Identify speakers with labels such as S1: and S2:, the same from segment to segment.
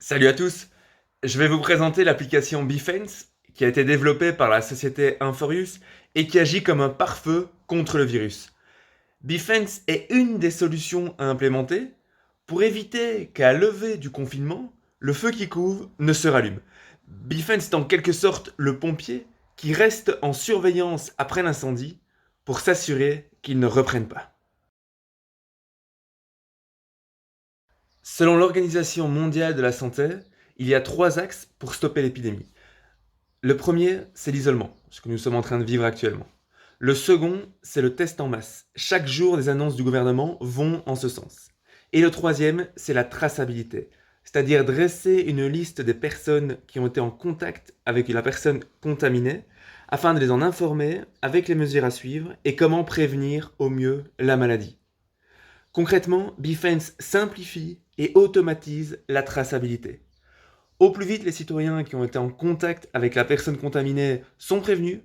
S1: Salut à tous, je vais vous présenter l'application Behance qui a été développée par la société Inforius et qui agit comme un pare-feu contre le virus. Behance est une des solutions à implémenter pour éviter qu'à la levée du confinement, le feu qui couve ne se rallume. Behance est en quelque sorte le pompier qui reste en surveillance après l'incendie pour s'assurer qu'il ne reprenne pas. Selon l'Organisation mondiale de la santé, il y a 3 axes pour stopper l'épidémie. Le premier, c'est l'isolement, ce que nous sommes en train de vivre actuellement. Le second, c'est le test en masse. Chaque jour, des annonces du gouvernement vont en ce sens. Et le troisième, c'est la traçabilité, c'est-à-dire dresser une liste des personnes qui ont été en contact avec la personne contaminée, afin de les en informer avec les mesures à suivre et comment prévenir au mieux la maladie. Concrètement, Behance simplifie et automatise la traçabilité. Au plus vite les citoyens qui ont été en contact avec la personne contaminée sont prévenus,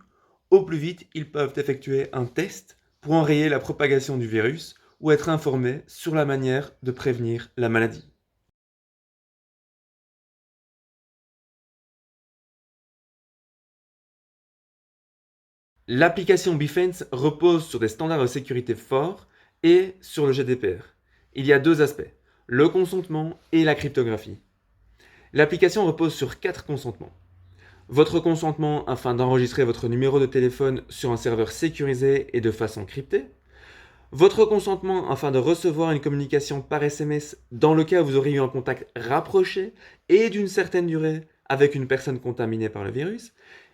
S1: au plus vite ils peuvent effectuer un test pour enrayer la propagation du virus ou être informés sur la manière de prévenir la maladie. L'application Behance repose sur des standards de sécurité forts et sur le GDPR. Il y a 2 aspects, le consentement et la cryptographie. L'application repose sur 4 consentements. Votre consentement afin d'enregistrer votre numéro de téléphone sur un serveur sécurisé et de façon cryptée. Votre consentement afin de recevoir une communication par SMS dans le cas où vous auriez eu un contact rapproché et d'une certaine durée avec une personne contaminée par le virus.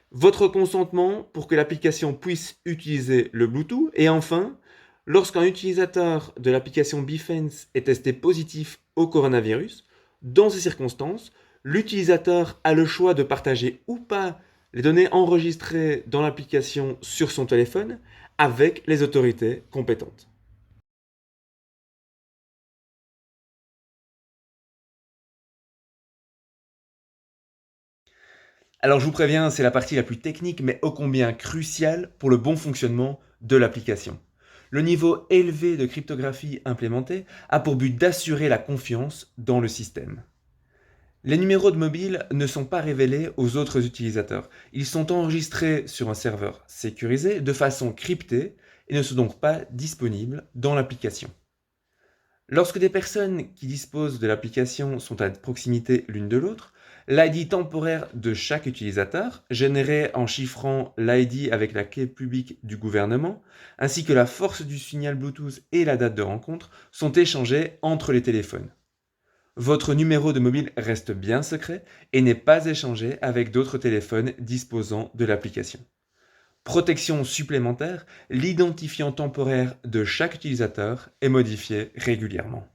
S1: Votre consentement pour que l'application puisse utiliser le Bluetooth. Et enfin, lorsqu'un utilisateur de l'application Behance est testé positif au coronavirus, dans ces circonstances, l'utilisateur a le choix de partager ou pas les données enregistrées dans l'application sur son téléphone avec les autorités compétentes. Alors je vous préviens, c'est la partie la plus technique mais ô combien cruciale pour le bon fonctionnement de l'application. Le niveau élevé de cryptographie implémenté a pour but d'assurer la confiance dans le système. Les numéros de mobile ne sont pas révélés aux autres utilisateurs. Ils sont enregistrés sur un serveur sécurisé de façon cryptée et ne sont donc pas disponibles dans l'application. Lorsque des personnes qui disposent de l'application sont à proximité l'une de l'autre, l'ID temporaire de chaque utilisateur, généré en chiffrant l'ID avec la clé publique du gouvernement, ainsi que la force du signal Bluetooth et la date de rencontre, sont échangés entre les téléphones. Votre numéro de mobile reste bien secret et n'est pas échangé avec d'autres téléphones disposant de l'application. Protection supplémentaire, l'identifiant temporaire de chaque utilisateur est modifié régulièrement.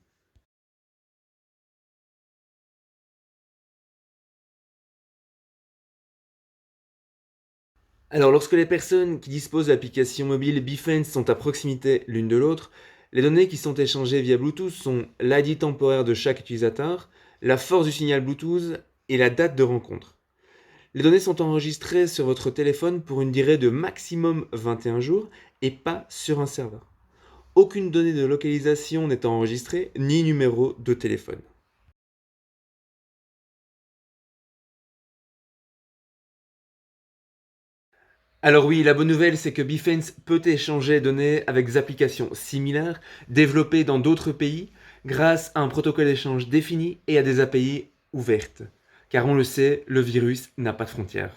S1: Alors, lorsque les personnes qui disposent de l'application mobile Behance sont à proximité l'une de l'autre, les données qui sont échangées via Bluetooth sont l'ID temporaire de chaque utilisateur, la force du signal Bluetooth et la date de rencontre. Les données sont enregistrées sur votre téléphone pour une durée de maximum 21 jours et pas sur un serveur. Aucune donnée de localisation n'est enregistrée, ni numéro de téléphone. Alors oui, la bonne nouvelle, c'est que Behance peut échanger des données avec des applications similaires, développées dans d'autres pays, grâce à un protocole d'échange défini et à des API ouvertes. Car on le sait, le virus n'a pas de frontières.